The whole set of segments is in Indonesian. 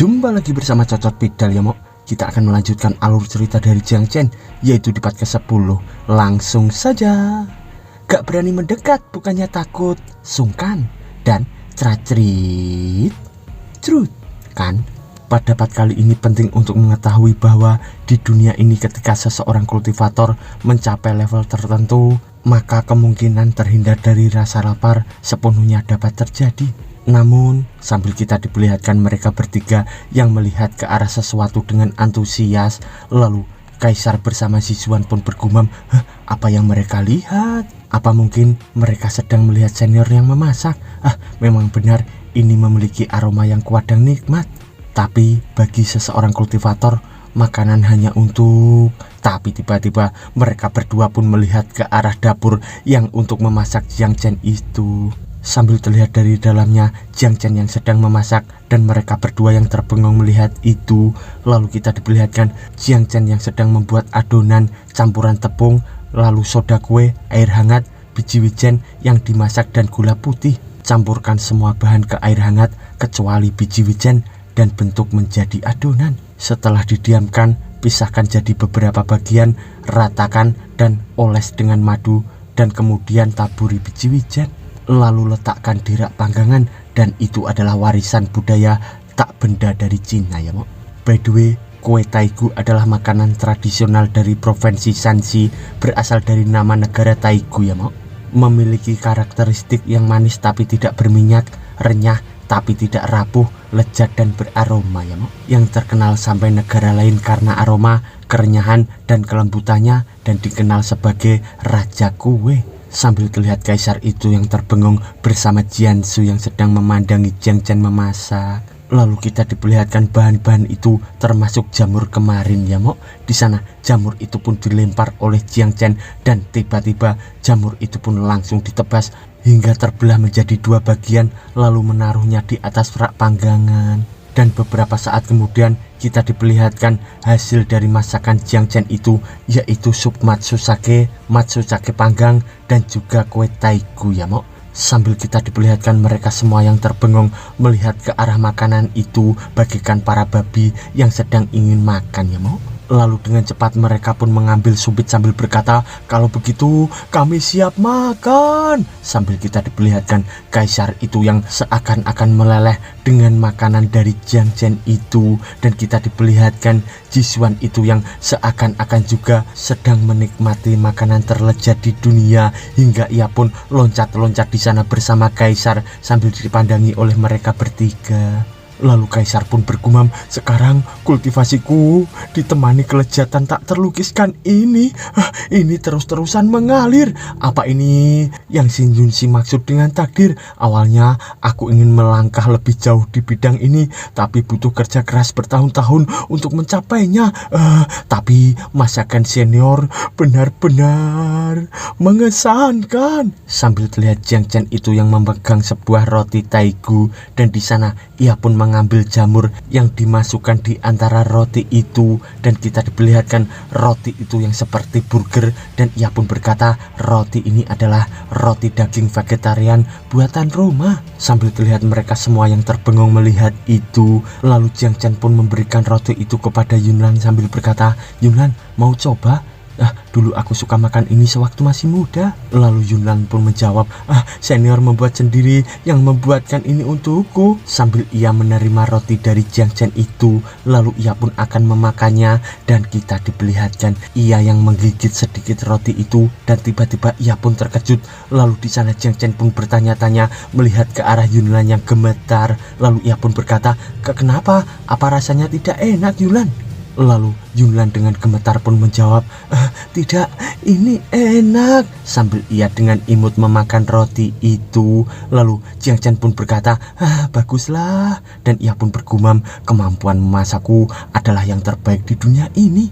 Jumpa lagi bersama Cocot Pidal ya Mok. Kita akan melanjutkan alur cerita dari Jiang Chen, yaitu di part ke-10. Langsung saja. Gak berani mendekat, bukannya takut, sungkan, dan ceracrit. Cerut, kan? Pada part kali ini penting untuk mengetahui bahwa di dunia ini ketika seseorang kultivator mencapai level tertentu, maka kemungkinan terhindar dari rasa lapar sepenuhnya dapat terjadi. Namun, sambil kita diperlihatkan mereka bertiga yang melihat ke arah sesuatu dengan antusias, lalu Kaisar bersama Sichuan pun bergumam, apa yang mereka lihat? Apa mungkin mereka sedang melihat senior yang memasak? Memang benar ini memiliki aroma yang kuat dan nikmat. Tapi bagi seseorang kultivator, makanan hanya untuk... Tapi tiba-tiba mereka berdua pun melihat ke arah dapur yang untuk memasak Jiang Chen itu. Sambil terlihat dari dalamnya Jiang Chen yang sedang memasak dan mereka berdua yang terbengong melihat itu. Lalu kita diperlihatkan Jiang Chen yang sedang membuat adonan campuran tepung, lalu soda kue, air hangat, biji wijen yang dimasak dan gula putih. Campurkan semua bahan ke air hangat kecuali biji wijen dan bentuk menjadi adonan. Setelah didiamkan, pisahkan jadi beberapa bagian, ratakan dan oles dengan madu dan kemudian taburi biji wijen. Lalu letakkan di rak panggangan, dan itu adalah warisan budaya tak benda dari Cina ya Mok. By the way, kue Taigu adalah makanan tradisional dari provinsi Shanxi, berasal dari nama negara Taigu ya Mok. Memiliki karakteristik yang manis tapi tidak berminyak, renyah tapi tidak rapuh, lezat dan beraroma ya Mok. Yang terkenal sampai negara lain karena aroma, kerenyahan dan kelembutannya, dan dikenal sebagai Raja Kue. Sambil terlihat Kaisar itu yang terbengong bersama Jiansu yang sedang memandangi Jiang Chen memasak. Lalu kita diperlihatkan bahan-bahan itu termasuk jamur kemarin ya Mok. Di sana jamur itu pun dilempar oleh Jiang Chen dan tiba-tiba jamur itu pun langsung ditebas hingga terbelah menjadi dua bagian, lalu menaruhnya di atas rak panggangan. Dan beberapa saat kemudian kita diperlihatkan hasil dari masakan Jiang Chen itu, yaitu sup matsusake panggang, dan juga kue Taigu ya Mok. Sambil kita diperlihatkan mereka semua yang terbengong melihat ke arah makanan itu bagaikan para babi yang sedang ingin makan ya Mok. Lalu dengan cepat mereka pun mengambil sumpit sambil berkata, kalau begitu kami siap makan. Sambil kita diperlihatkan Kaisar itu yang seakan-akan meleleh dengan makanan dari Jiang Chen itu. Dan kita diperlihatkan Sichuan itu yang seakan-akan juga sedang menikmati makanan terlezat di dunia. Hingga ia pun loncat-loncat di sana bersama Kaisar sambil dipandangi oleh mereka bertiga. Lalu Kaisar pun bergumam, sekarang kultivasiku ditemani kelezatan tak terlukiskan ini. Ini terus-terusan mengalir. Apa ini yang Shin Junsi maksud dengan takdir? Awalnya aku ingin melangkah lebih jauh di bidang ini, tapi butuh kerja keras bertahun-tahun untuk mencapainya. Tapi masakan senior benar-benar mengesankan. Sambil terlihat Jiang Chen itu yang memegang sebuah roti Taigu, dan di sana ia pun mengambil jamur yang dimasukkan di antara roti itu, dan kita diperlihatkan roti itu yang seperti burger, dan ia pun berkata roti ini adalah roti daging vegetarian buatan rumah. Sambil terlihat mereka semua yang terbengong melihat itu, lalu Jiang Chen pun memberikan roti itu kepada Yunlan sambil berkata, Yunlan mau coba? Dulu aku suka makan ini sewaktu masih muda. Lalu Yunlan pun menjawab, senior membuat sendiri yang membuatkan ini untukku. Sambil ia menerima roti dari Jiang Chen itu, lalu ia pun akan memakannya, dan kita diperlihatkan ia yang menggigit sedikit roti itu, dan tiba-tiba ia pun terkejut. Lalu di sana Jiang Chen pun bertanya-tanya melihat ke arah Yunlan yang gemetar. Lalu ia pun berkata, kenapa? Apa rasanya tidak enak Yunlan? Lalu Yunlan dengan gemetar pun menjawab, tidak, ini enak. Sambil ia dengan imut memakan roti itu. Lalu Jiang Chen pun berkata, baguslah. Dan ia pun bergumam, kemampuan memasakku adalah yang terbaik di dunia ini.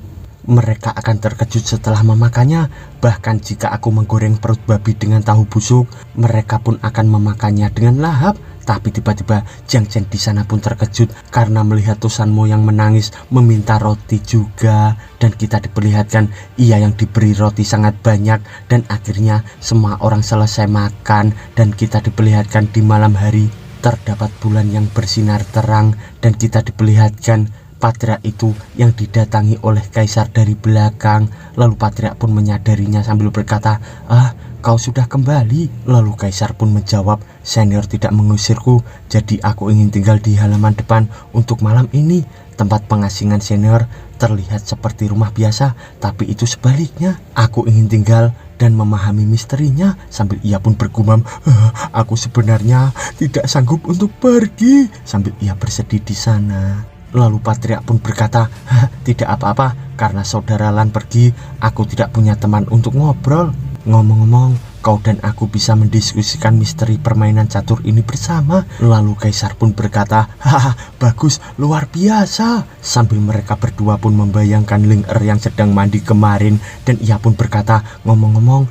Mereka akan terkejut setelah memakannya. Bahkan jika aku menggoreng perut babi dengan tahu busuk, mereka pun akan memakannya dengan lahap. Tapi tiba-tiba Jiang Chen di sana pun terkejut karena melihat Tusanmo yang menangis meminta roti juga. Dan kita diperlihatkan ia yang diberi roti sangat banyak, dan akhirnya semua orang selesai makan. Dan kita diperlihatkan di malam hari terdapat bulan yang bersinar terang dan kita diperlihatkan Patriark itu yang didatangi oleh Kaisar dari belakang. Lalu Patriark pun menyadarinya sambil berkata, kau sudah kembali. Lalu Kaisar pun menjawab, senior tidak mengusirku, jadi aku ingin tinggal di halaman depan untuk malam ini. Tempat pengasingan senior terlihat seperti rumah biasa, tapi itu sebaliknya. Aku ingin tinggal dan memahami misterinya. Sambil ia pun bergumam, aku sebenarnya tidak sanggup untuk pergi. Sambil ia bersedih di sana. Lalu Patriark pun berkata, tidak apa-apa, karena saudara Lan pergi, aku tidak punya teman untuk ngobrol. Ngomong-ngomong, kau dan aku bisa mendiskusikan misteri permainan catur ini bersama. Lalu Kaisar pun berkata, bagus, luar biasa. Sambil mereka berdua pun membayangkan Ling Er yang sedang mandi kemarin. Dan ia pun berkata, ngomong-ngomong,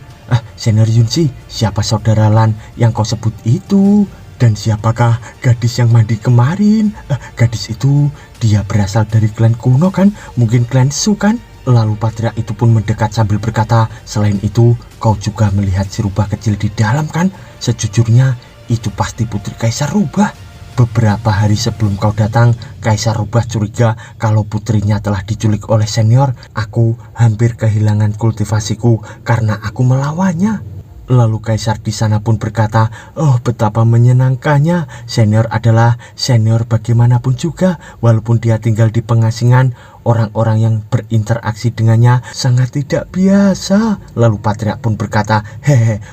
Senior Yunzi, siapa saudara Lan yang kau sebut itu? Dan siapakah gadis yang mandi kemarin? Gadis itu, dia berasal dari klan kuno kan? Mungkin klan Su kan? Lalu Patriark itu pun mendekat sambil berkata, selain itu, kau juga melihat si rubah kecil di dalam kan? Sejujurnya, itu pasti putri Kaisar Rubah. Beberapa hari sebelum kau datang, Kaisar Rubah curiga kalau putrinya telah diculik oleh senior. Aku hampir kehilangan kultivasiku karena aku melawannya. Lalu Kaisar di sana pun berkata, betapa menyenangkannya. Senior adalah senior bagaimanapun juga. Walaupun dia tinggal di pengasingan, orang-orang yang berinteraksi dengannya sangat tidak biasa. Lalu Patriark pun berkata,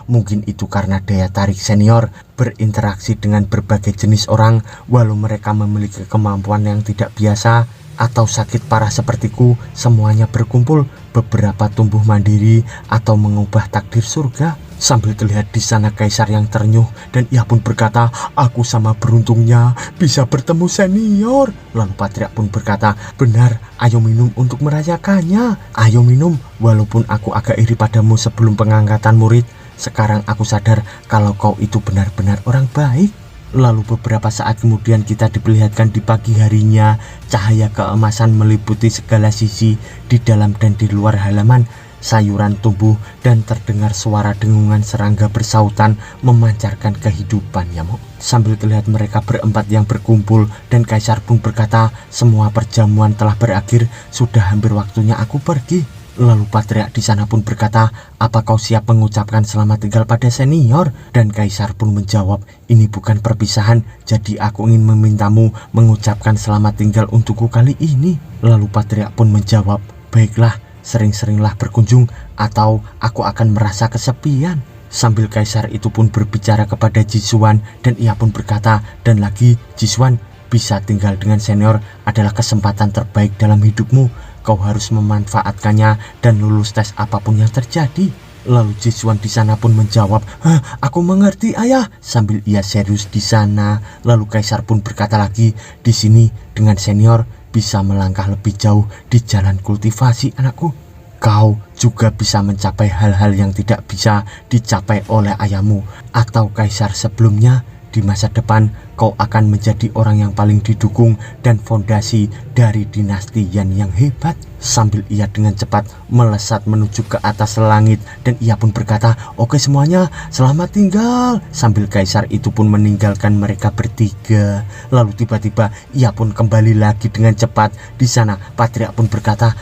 mungkin itu karena daya tarik senior berinteraksi dengan berbagai jenis orang. Walau mereka memiliki kemampuan yang tidak biasa atau sakit parah sepertiku, semuanya berkumpul. Beberapa tumbuh mandiri atau mengubah takdir surga. Sambil terlihat di sana Kaisar yang ternyuh dan ia pun berkata, aku sama beruntungnya bisa bertemu senior. Lalu Patriark pun berkata, benar, ayo minum untuk merayakannya. Ayo minum, walaupun aku agak iri padamu sebelum pengangkatan murid. Sekarang aku sadar kalau kau itu benar-benar orang baik. Lalu beberapa saat kemudian kita diperlihatkan di pagi harinya, cahaya keemasan meliputi segala sisi di dalam dan di luar halaman. Sayuran tumbuh dan terdengar suara dengungan serangga bersautan memancarkan kehidupan, ya Mo. Sambil terlihat mereka berempat yang berkumpul dan Kaisar pun berkata, semua perjamuan telah berakhir, sudah hampir waktunya aku pergi. Lalu Patriark di sana pun berkata, apa kau siap mengucapkan selamat tinggal pada senior? Dan Kaisar pun menjawab, ini bukan perpisahan, jadi aku ingin memintamu mengucapkan selamat tinggal untukku kali ini. Lalu Patriark pun menjawab, baiklah, sering-seringlah berkunjung atau aku akan merasa kesepian. Sambil Kaisar itu pun berbicara kepada Jisuan dan ia pun berkata, dan lagi Jisuan, bisa tinggal dengan senior adalah kesempatan terbaik dalam hidupmu. Kau harus memanfaatkannya dan lulus tes apapun yang terjadi. Lalu Jisuan di sana pun menjawab, aku mengerti ayah. Sambil ia serius di sana. Lalu Kaisar pun berkata lagi, di sini dengan senior bisa melangkah lebih jauh di jalan kultivasi anakku. Kau juga bisa mencapai hal-hal yang tidak bisa dicapai oleh ayahmu atau Kaisar sebelumnya. Di masa depan kau akan menjadi orang yang paling didukung dan fondasi dari dinasti Yan yang hebat. Sambil ia dengan cepat melesat menuju ke atas langit dan ia pun berkata, oke semuanya, selamat tinggal. Sambil Kaisar itu pun meninggalkan mereka bertiga. Lalu tiba-tiba ia pun kembali lagi dengan cepat. Di sana Patriark pun berkata,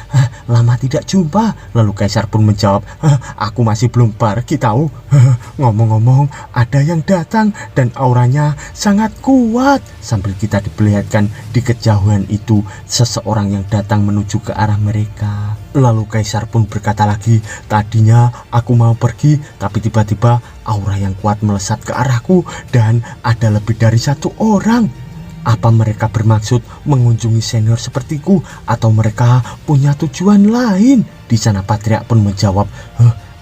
lama tidak jumpa. Lalu Kaisar pun menjawab, aku masih belum pergi tahu. Ngomong-ngomong, ada yang datang dan auranya sangat kuat. Sambil kita diperlihatkan di kejauhan itu seseorang yang datang menuju ke arah mereka. Lalu Kaisar pun berkata lagi, tadinya aku mau pergi, tapi tiba-tiba aura yang kuat melesat ke arahku dan ada lebih dari satu orang. Apa mereka bermaksud mengunjungi senior sepertiku atau mereka punya tujuan lain? Di sana Patriark pun menjawab,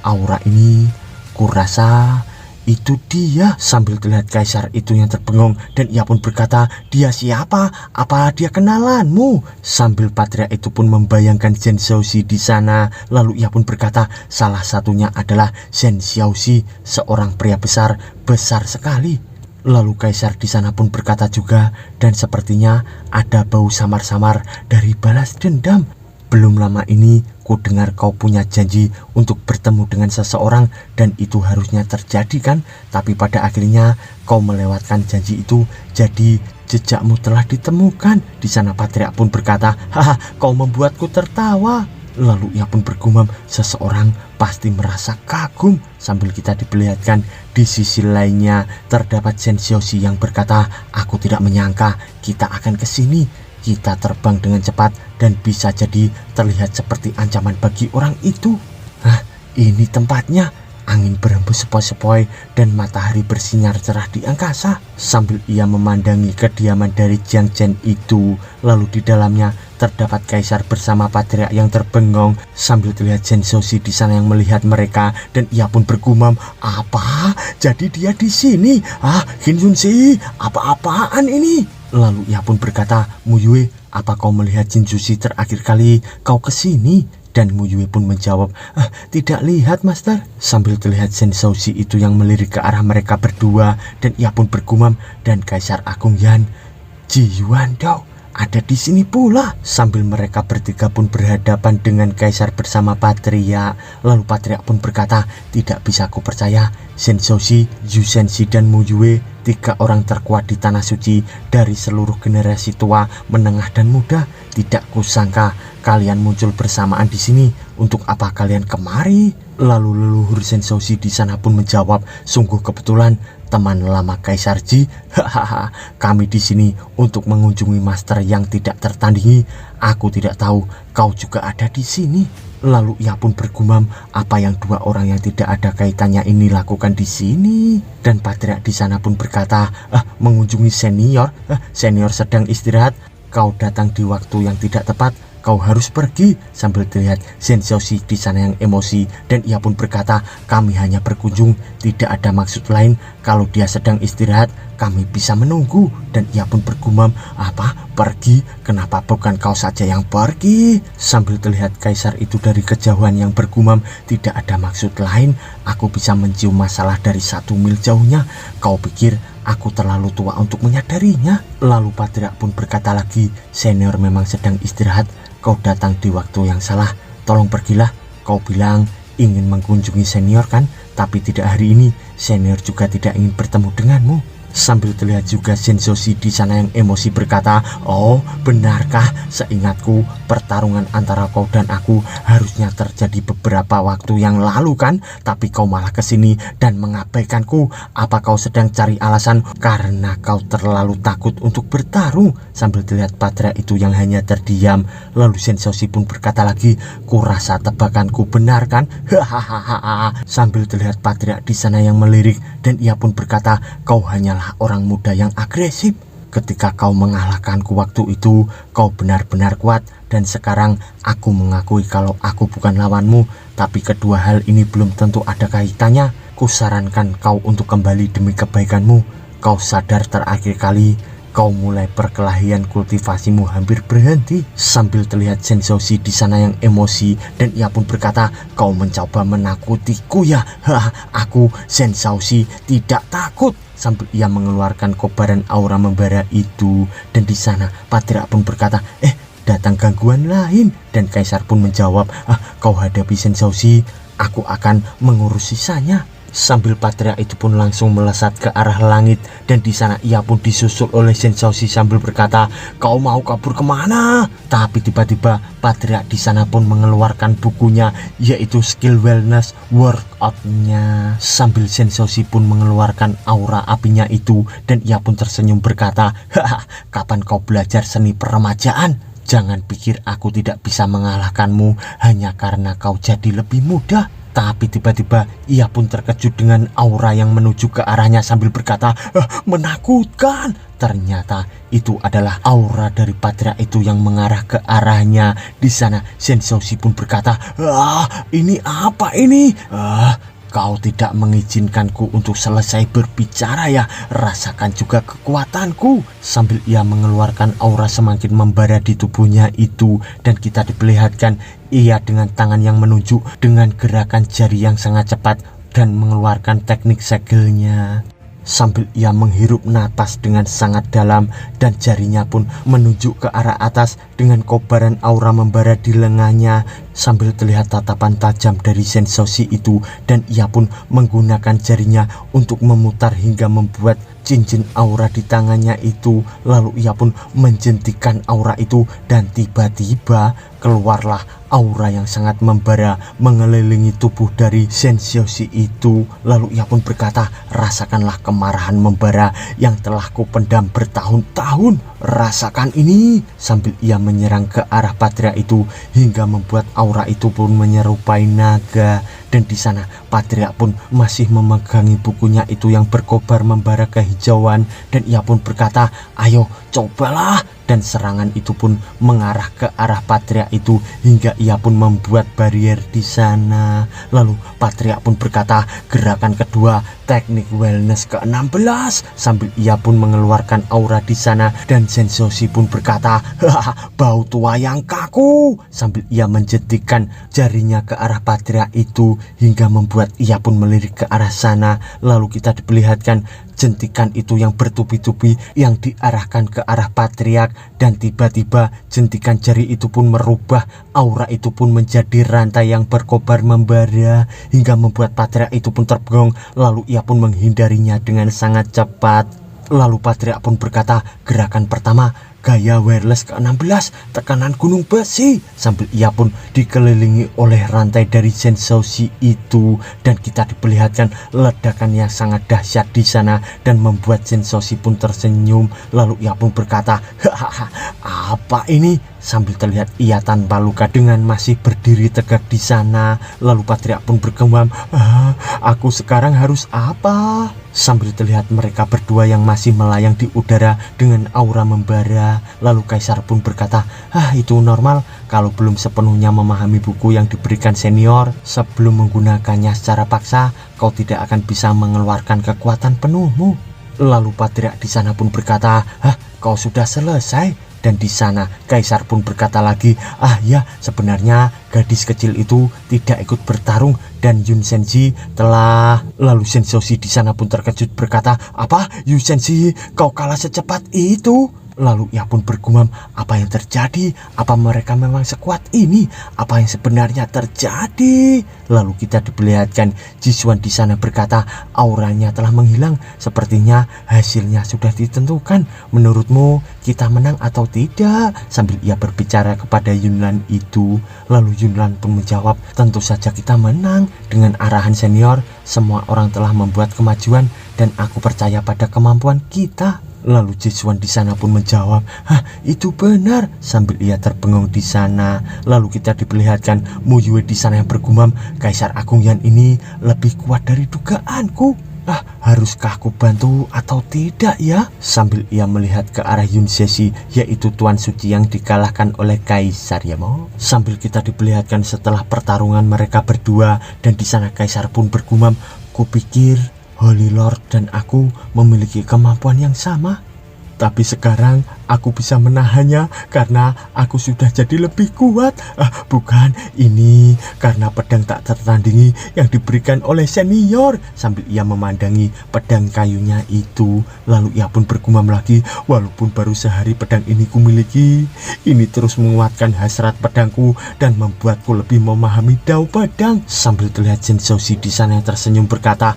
aura ini kurasa itu dia. Sambil terlihat Kaisar itu yang terbengong dan ia pun berkata, dia siapa? Apa dia kenalanmu? Sambil Patriark itu pun membayangkan Zhen Xiaoxi di sana. Lalu ia pun berkata, salah satunya adalah Zhen Xiaoxi, seorang pria besar sekali. Lalu Kaisar di sana pun berkata juga, dan sepertinya ada bau samar-samar dari balas dendam. Belum lama ini ku dengar kau punya janji untuk bertemu dengan seseorang dan itu harusnya terjadi kan? Tapi pada akhirnya kau melewatkan janji itu, jadi jejakmu telah ditemukan. Di sana Patria pun berkata, haha, kau membuatku tertawa. Lalu ia pun bergumam, seseorang pasti merasa kagum. Sambil kita diperlihatkan di sisi lainnya terdapat Senshoshi yang berkata, aku tidak menyangka kita akan kesini. Kita terbang dengan cepat dan bisa jadi terlihat seperti ancaman bagi orang itu. Ini tempatnya. Angin berhembus sepoi-sepoi dan matahari bersinar cerah di angkasa. Sambil ia memandangi kediaman dari Jiang Chen itu, lalu di dalamnya terdapat kaisar bersama Patria yang terbengong. Sambil terlihat Senshoshi di sana yang melihat mereka dan ia pun bergumam, apa? Jadi dia di sini? Shinjunshi, apa-apaan ini? Lalu ia pun berkata, Muyue, apa kau melihat Shinjunshi terakhir kali kau kesini? Dan Muyue pun menjawab, tidak lihat master. Sambil terlihat Senshoshi itu yang melirik ke arah mereka berdua dan ia pun bergumam, dan Kaisar Agung Yan, Ji Yuandao ada di sini pula. Sambil mereka bertiga pun berhadapan dengan Kaisar bersama Patria. Lalu Patria pun berkata, tidak bisa aku percaya, Senshoshi, Yu Senshi dan Muyue, 3 orang terkuat di Tanah Suci dari seluruh generasi tua, menengah dan muda. Tidak kusangka kalian muncul bersamaan di sini. Untuk apa kalian kemari? Lalu leluhur Senshoshi di sana pun menjawab, sungguh kebetulan teman lama Kaisar Ji. Hahaha, kami di sini untuk mengunjungi master yang tidak tertandingi. Aku tidak tahu kau juga ada di sini. Lalu ia pun bergumam, apa yang 2 orang yang tidak ada kaitannya ini lakukan di sini? Dan Patria di sana pun berkata, mengunjungi senior. Senior sedang istirahat. Kau datang di waktu yang tidak tepat. Kau harus pergi. Sambil terlihat Senshoshi di sana yang emosi dan ia pun berkata, kami hanya berkunjung, tidak ada maksud lain. Kalau dia sedang istirahat, kami bisa menunggu. Dan ia pun bergumam, apa? Pergi? Kenapa bukan kau saja yang pergi? Sambil terlihat Kaisar itu dari kejauhan yang bergumam, tidak ada maksud lain. Aku bisa mencium masalah dari 1 mil jauhnya. Kau pikir aku terlalu tua untuk menyadarinya? Lalu Patria pun berkata lagi, senior memang sedang istirahat. Kau datang di waktu yang salah. Tolong pergilah. Kau bilang ingin mengunjungi senior kan? Tapi tidak hari ini. Senior juga tidak ingin bertemu denganmu. Sambil terlihat juga Senshoshi di sana yang emosi berkata, oh benarkah? Seingatku pertarungan antara kau dan aku harusnya terjadi beberapa waktu yang lalu kan? Tapi kau malah kesini dan mengabaikanku. Apa kau sedang cari alasan karena kau terlalu takut untuk bertarung? Sambil terlihat Patria itu yang hanya terdiam. Lalu Senshoshi pun berkata lagi, kurasa tebakanku benar kan? Hahaha. Sambil terlihat Patria di sana yang melirik dan ia pun berkata, kau hanyalah orang muda yang agresif. Ketika kau mengalahkanku waktu itu, kau benar-benar kuat. Dan sekarang aku mengakui kalau aku bukan lawanmu. Tapi kedua hal ini belum tentu ada kaitannya. Kusarankan kau untuk kembali demi kebaikanmu. Kau sadar terakhir kali kau mulai perkelahian kultivasimu hampir berhenti. Sambil terlihat Senshoshi di sana yang emosi dan ia pun berkata, kau mencoba menakutiku ya? Aku Senshoshi tidak takut. Sambil ia mengeluarkan kobaran aura membara itu. Dan di sana Patria pun berkata, datang gangguan lain. Dan Kaisar pun menjawab, kau hadapi Senshoshi, aku akan mengurus sisanya. Sambil Patria itu pun langsung melesat ke arah langit. Dan di sana ia pun disusul oleh Senshoshi sambil berkata, kau mau kabur kemana? Tapi tiba-tiba Patria di sana pun mengeluarkan bukunya, yaitu skill wellness workout-nya. Sambil Senshoshi pun mengeluarkan aura apinya itu dan ia pun tersenyum berkata, kapan kau belajar seni peremajaan? Jangan pikir aku tidak bisa mengalahkanmu hanya karena kau jadi lebih muda. Tapi tiba-tiba ia pun terkejut dengan aura yang menuju ke arahnya sambil berkata, menakutkan. Ternyata itu adalah aura dari Patria itu yang mengarah ke arahnya. Di sana Senshoshi pun berkata, ini apa ini? Kau tidak mengizinkanku untuk selesai berbicara ya? Rasakan juga kekuatanku. Sambil ia mengeluarkan aura semakin membara di tubuhnya itu. Dan kita diperlihatkan ia dengan tangan yang menunjuk dengan gerakan jari yang sangat cepat dan mengeluarkan teknik segelnya. sambil ia menghirup napas dengan sangat dalam dan jarinya pun menunjuk ke arah atas dengan kobaran aura membara di lengannya. Sambil terlihat tatapan tajam dari Sensoshi itu, dan ia pun menggunakan jarinya untuk memutar hingga membuat cincin aura di tangannya itu. Lalu ia pun menjentikan aura itu dan tiba-tiba keluarlah aura yang sangat membara mengelilingi tubuh dari Sensoshi itu. Lalu ia pun berkata, rasakanlah kemarahan membara yang telah kupendam bertahun-tahun. Rasakan ini, sambil ia menyerang ke arah Patria itu hingga membuat aura itu pun menyerupai naga. Dan di sana Patria pun masih memegangi bukunya itu yang berkobar membara kehijauan, dan ia pun berkata, ayo cobalah. Dan serangan itu pun mengarah ke arah Patria itu hingga ia pun membuat barier di sana. Lalu Patria pun berkata, gerakan kedua, teknik wellness ke-16, sambil ia pun mengeluarkan aura di sana. Dan Sensoshi pun berkata, hahaha, bau tua yang kaku, sambil ia menjentikan jarinya ke arah Patria itu hingga membuat ia pun melirik ke arah sana. Lalu kita diperlihatkan jentikan itu yang bertubi-tubi yang diarahkan ke arah Patriark, dan tiba-tiba jentikan jari itu pun merubah aura itu pun menjadi rantai yang berkobar membara hingga membuat Patriark itu pun terbengong. Lalu ia pun menghindarinya dengan sangat cepat. Lalu Patriark pun berkata, gerakan pertama, gaya wireless ke-16, tekanan gunung besi, sambil ia pun dikelilingi oleh rantai dari Sensoshi itu. Dan kita diperlihatkan ledakan yang sangat dahsyat di sana dan membuat Sensoshi pun tersenyum. Lalu ia pun berkata, hahaha, apa ini, sambil terlihat ia tanpa luka dengan masih berdiri tegak di sana. Lalu Patriark pun bergumam, aku sekarang harus apa? Sambil terlihat mereka berdua yang masih melayang di udara dengan aura membara. Lalu Kaisar pun berkata, itu normal kalau belum sepenuhnya memahami buku yang diberikan senior. Sebelum menggunakannya secara paksa, kau tidak akan bisa mengeluarkan kekuatan penuhmu. Lalu Patriark di sana pun berkata, kau sudah selesai? Dan di sana Kaisar pun berkata lagi, ya, sebenarnya gadis kecil itu tidak ikut bertarung dan Yun Senji telah. Lalu Sensoshi di sana pun terkejut berkata, apa, Yun Senji, kau kalah secepat itu? Lalu ia pun bergumam, apa yang terjadi? Apa mereka memang sekuat ini? Apa yang sebenarnya terjadi? Lalu kita diperlihatkan Jisuan di sana berkata, auranya telah menghilang. Sepertinya hasilnya sudah ditentukan. Menurutmu kita menang atau tidak? Sambil ia berbicara kepada Yunlan itu. Lalu Yunlan pun menjawab, tentu saja kita menang. Dengan arahan senior, semua orang telah membuat kemajuan dan aku percaya pada kemampuan kita. Lalu Jisuan di sana pun menjawab, itu benar, sambil ia terbengong di sana. Lalu kita diperlihatkan Mu Yue di sana yang bergumam, Kaisar Agung Yan ini lebih kuat dari dugaanku. Haruskah aku bantu atau tidak ya? Sambil ia melihat ke arah Yun Seshi, yaitu Tuan Suci yang dikalahkan oleh Kaisar Yamo. Sambil kita diperlihatkan setelah pertarungan mereka berdua, dan di sana Kaisar pun bergumam, kupikir Holy Lord dan aku memiliki kemampuan yang sama. Tapi sekarang aku bisa menahannya karena aku sudah jadi lebih kuat. Bukan, ini karena pedang tak tertandingi yang diberikan oleh senior. Sambil ia memandangi pedang kayunya itu. Lalu ia pun bergumam lagi, walaupun baru sehari pedang ini kumiliki, ini terus menguatkan hasrat pedangku dan membuatku lebih memahami dao pedang. Sambil terlihat Sensoshi di sana yang tersenyum berkata,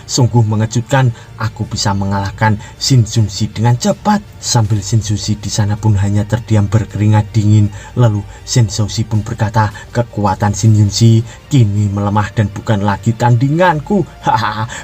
sungguh mengejutkan, aku bisa mengalahkan Shin Junshi dengan cepat. Sambil Sensoshi di sana pun hanya terdiam berkeringat dingin. Lalu Sensoshi pun berkata, kekuatan Shin Junshi kini melemah dan bukan lagi tandinganku.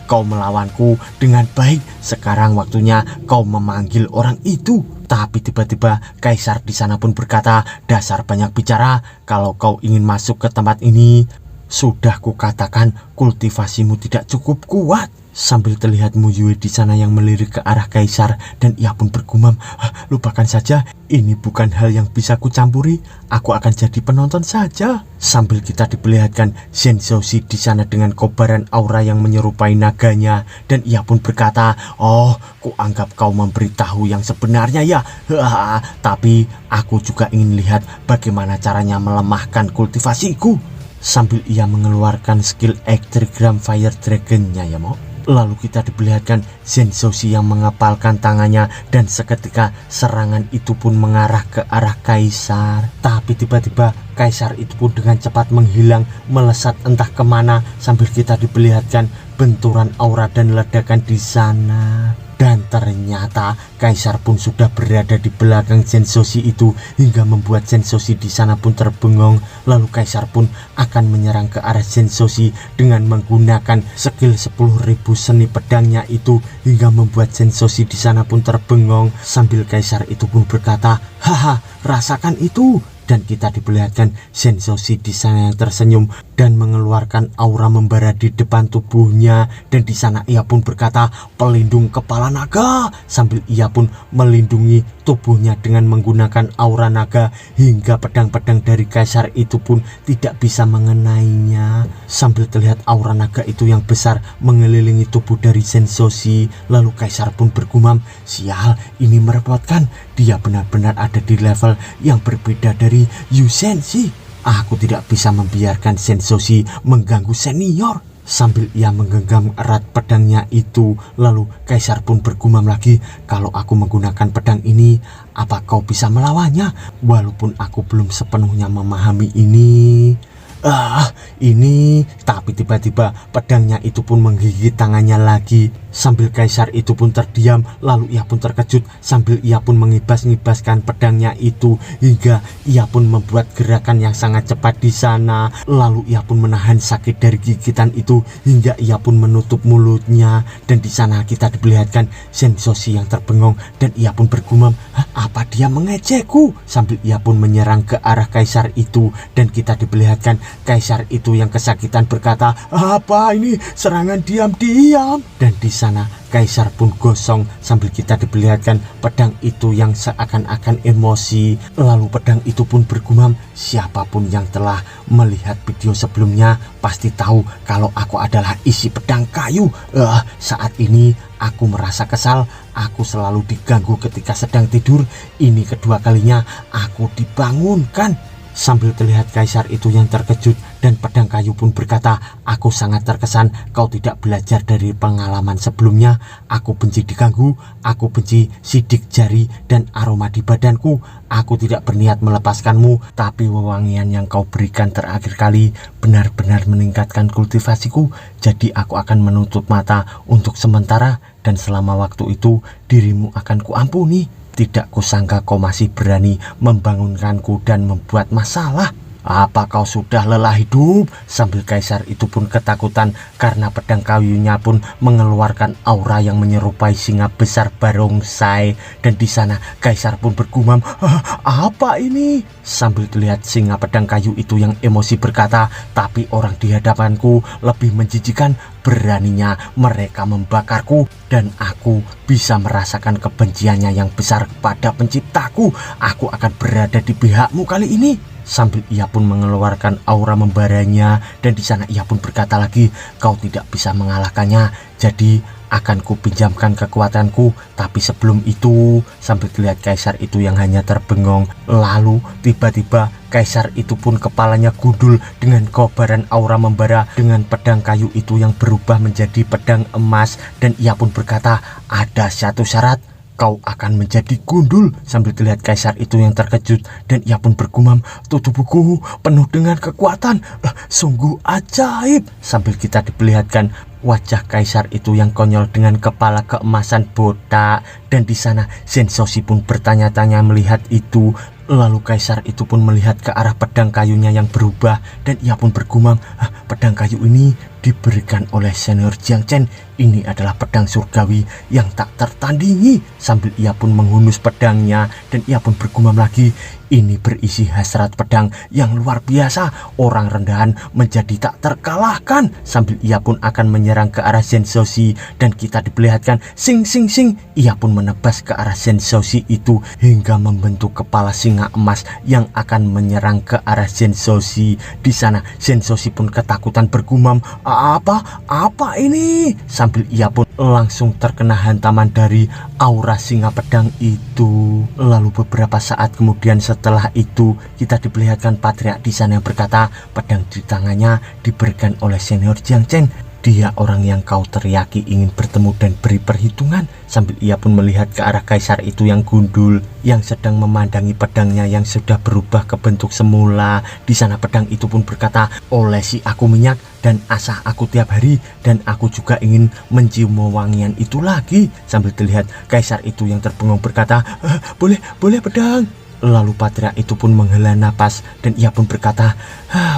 Kau melawanku dengan baik. Sekarang waktunya kau memanggil orang itu. Tapi tiba-tiba Kaisar di sana pun berkata, dasar banyak bicara. Kalau kau ingin masuk ke tempat ini, sudah kukatakan kultivasimu tidak cukup kuat. Sambil terlihat Mu Yue di sana yang melirik ke arah Kaisar, dan ia pun bergumam, lupakan saja, ini bukan hal yang bisa kucampuri. Aku akan jadi penonton saja. Sambil kita diperlihatkan Sensoshi di sana dengan kobaran aura yang menyerupai naganya, dan ia pun berkata, kuanggap kau memberitahu yang sebenarnya ya. Tapi aku juga ingin lihat bagaimana caranya melemahkan kultivasiku. Sambil ia mengeluarkan skill Ektrigram Fire Dragon-nya ya, Mo. Lalu kita diperlihatkan Zensoshi yang mengepalkan tangannya dan seketika serangan itu pun mengarah ke arah kaisar. Tapi tiba-tiba kaisar itu pun dengan cepat menghilang, melesat entah kemana, sambil kita diperlihatkan benturan aura dan ledakan di sana. Dan ternyata kaisar pun sudah berada di belakang Zensoshi itu hingga membuat Zensoshi di sana pun terbengong. Lalu kaisar pun akan menyerang ke arah Zensoshi dengan menggunakan skill 10.000 seni pedangnya itu hingga membuat Zensoshi di sana pun terbengong, sambil kaisar itu pun berkata, "Haha, rasakan itu." Dan kita diperlihatkan Zensoshi di sana yang tersenyum dan mengeluarkan aura membara di depan tubuhnya, dan di sana ia pun berkata, "Pelindung kepala naga," sambil ia pun melindungi tubuhnya dengan menggunakan aura naga hingga pedang-pedang dari kaisar itu pun tidak bisa mengenainya. Sambil terlihat aura naga itu yang besar mengelilingi tubuh dari Zensoshi, lalu kaisar pun bergumam, "Sial, ini merepotkan. Dia benar-benar ada di level yang berbeda dari Yusenshi. Aku tidak bisa membiarkan Zensoshi mengganggu senior." Sambil ia menggenggam erat pedangnya itu, lalu kaisar pun bergumam lagi, "Kalau aku menggunakan pedang ini, apa kau bisa melawannya? Walaupun aku belum sepenuhnya memahami ini." Tapi tiba-tiba pedangnya itu pun menggigit tangannya lagi. Sambil kaisar itu pun terdiam, lalu ia pun terkejut sambil ia pun mengibas-ngibaskan pedangnya itu hingga ia pun membuat gerakan yang sangat cepat di sana. Lalu ia pun menahan sakit dari gigitan itu hingga ia pun menutup mulutnya, dan di sana kita diperlihatkan Zensoshi yang terbengong dan ia pun bergumam, "Apa dia mengejekku?" Sambil ia pun menyerang ke arah kaisar itu, dan kita diperlihatkan kaisar itu yang kesakitan berkata, "Apa ini? Serangan diam-diam." Dan di sana kaisar pun gosong sambil kita diperlihatkan pedang itu yang seakan-akan emosi. Lalu pedang itu pun bergumam, "Siapapun yang telah melihat video sebelumnya pasti tahu kalau aku adalah isi pedang kayu. Saat ini aku merasa kesal. Aku selalu diganggu ketika sedang tidur. Ini kedua kalinya aku dibangunkan." Sambil terlihat kaisar itu yang terkejut, dan pedang kayu pun berkata, "Aku sangat terkesan kau tidak belajar dari pengalaman sebelumnya. Aku benci diganggu, aku benci sidik jari dan aroma di badanku. Aku tidak berniat melepaskanmu, tapi wewangian yang kau berikan terakhir kali benar-benar meningkatkan kultivasiku. Jadi aku akan menutup mata untuk sementara, dan selama waktu itu dirimu akan kuampuni. Tidak kusangka kau masih berani membangunkanku dan membuat masalah. Apa kau sudah lelah hidup?" Sambil kaisar itu pun ketakutan karena pedang kayunya pun mengeluarkan aura yang menyerupai singa besar barongsai, dan di sana kaisar pun bergumam, "Apa ini?" Sambil terlihat singa pedang kayu itu yang emosi berkata, "Tapi orang di hadapanku lebih menjijikan. Beraninya mereka membakarku, dan aku bisa merasakan kebenciannya yang besar kepada penciptaku. Aku akan berada di pihakmu kali ini." Sambil ia pun mengeluarkan aura membaranya, dan di sana ia pun berkata lagi, "Kau tidak bisa mengalahkannya, jadi akan kupinjamkan kekuatanku. Tapi sebelum itu," sambil terlihat kaisar itu yang hanya terbengong. Lalu tiba-tiba kaisar itu pun kepalanya gundul dengan kobaran aura membara dengan pedang kayu itu yang berubah menjadi pedang emas, dan ia pun berkata, "Ada satu syarat, kau akan menjadi gundul." Sambil terlihat kaisar itu yang terkejut, dan ia pun bergumam, "Tubuhku penuh dengan kekuatan, sungguh ajaib." Sambil kita diperlihatkan wajah kaisar itu yang konyol dengan kepala keemasan botak, dan di sana Zensoshi pun bertanya-tanya melihat itu. Lalu kaisar itu pun melihat ke arah pedang kayunya yang berubah, dan ia pun bergumam, "Pedang kayu ini diberikan oleh senior Jiang Chen. Ini adalah pedang surgawi yang tak tertandingi." Sambil ia pun menghunus pedangnya, dan ia pun bergumam lagi, "Ini berisi hasrat pedang yang luar biasa. Orang rendahan menjadi tak terkalahkan." Sambil ia pun akan menyerang ke arah Zensoshi, dan kita diperlihatkan sing sing sing. Ia pun menebas ke arah Zensoshi itu hingga membentuk kepala singa emas yang akan menyerang ke arah Zensoshi. Di sana Zensoshi pun ketakutan bergumam, Apa ini?" Sambil ia pun langsung terkena hantaman dari aura singa pedang itu. Lalu beberapa saat kemudian setelah itu kita diperlihatkan patriark di sana yang berkata pedang di tangannya diberikan oleh senior Jiang Chen. Dia orang yang kau teriaki ingin bertemu dan beri perhitungan. Sambil ia pun melihat ke arah kaisar itu yang gundul, yang sedang memandangi pedangnya yang sudah berubah ke bentuk semula. Di sana pedang itu pun berkata, olesi aku minyak dan asah aku tiap hari, dan aku juga ingin mencium wangian itu lagi. Sambil terlihat kaisar itu yang terbengung berkata, boleh pedang. Lalu Patria itu pun menghela napas dan ia pun berkata,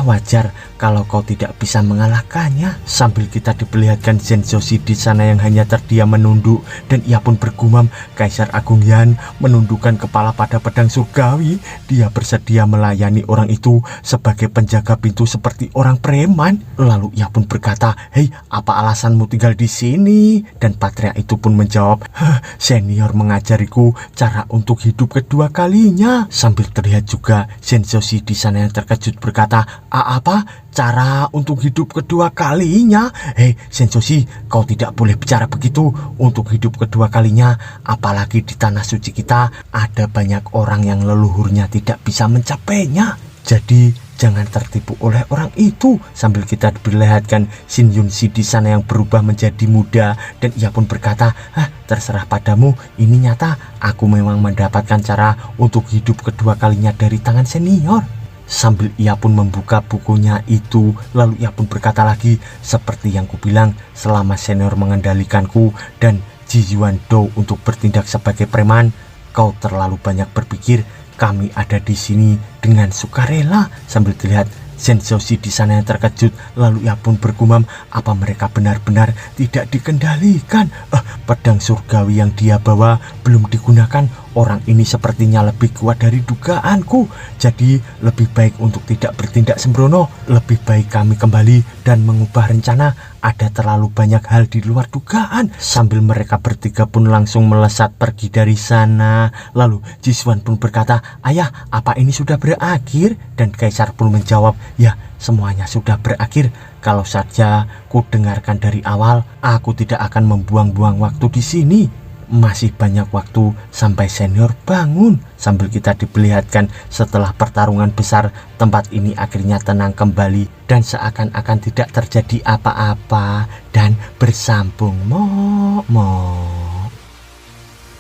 wajar kalau kau tidak bisa mengalahkannya. Sambil kita diperlihatkan Zenzoshi di sana yang hanya terdiam menunduk, dan ia pun bergumam, Kaisar Agung Yan menundukkan kepala pada pedang surgawi. Dia bersedia melayani orang itu sebagai penjaga pintu seperti orang preman. Lalu ia pun berkata, hei, apa alasanmu tinggal di sini? Dan Patria itu pun menjawab, senior mengajariku cara untuk hidup kedua kalinya. Sambil terlihat juga Zenzoshi di sana yang terkejut berkata, apa? Cara untuk hidup kedua kalinya? Hei Zenzoshi, kau tidak boleh bicara begitu. Untuk hidup kedua kalinya, apalagi di tanah suci kita, ada banyak orang yang leluhurnya tidak bisa mencapainya. Jadi jangan tertipu oleh orang itu. Sambil kita diperlihatkan Shin Yun-si di sana yang berubah menjadi muda, dan ia pun berkata, terserah padamu, ini nyata. Aku memang mendapatkan cara untuk hidup kedua kalinya dari tangan senior. Sambil ia pun membuka bukunya itu, lalu ia pun berkata lagi, seperti yang kubilang, selama senior mengendalikanku dan Ji Yuan Do untuk bertindak sebagai preman, kau terlalu banyak berpikir. Kami ada di sini dengan sukarela. Sambil terlihat Zenzoshi di sana yang terkejut, lalu ia pun bergumam, apa mereka benar-benar tidak dikendalikan? Pedang surgawi yang dia bawa belum digunakan. Orang ini sepertinya lebih kuat dari dugaanku. Jadi lebih baik untuk tidak bertindak sembrono. Lebih baik kami kembali dan mengubah rencana. Ada terlalu banyak hal di luar dugaan. Sambil mereka bertiga pun langsung melesat pergi dari sana. Lalu Jiswan pun berkata, ayah, apa ini sudah berakhir? Dan Kaisar pun menjawab, ya, semuanya sudah berakhir. Kalau saja ku dengarkan dari awal, aku tidak akan membuang-buang waktu di sini. Masih banyak waktu sampai senior bangun. Sambil kita diperlihatkan setelah pertarungan besar, tempat ini akhirnya tenang kembali dan seakan-akan tidak terjadi apa-apa dan bersambung. Mo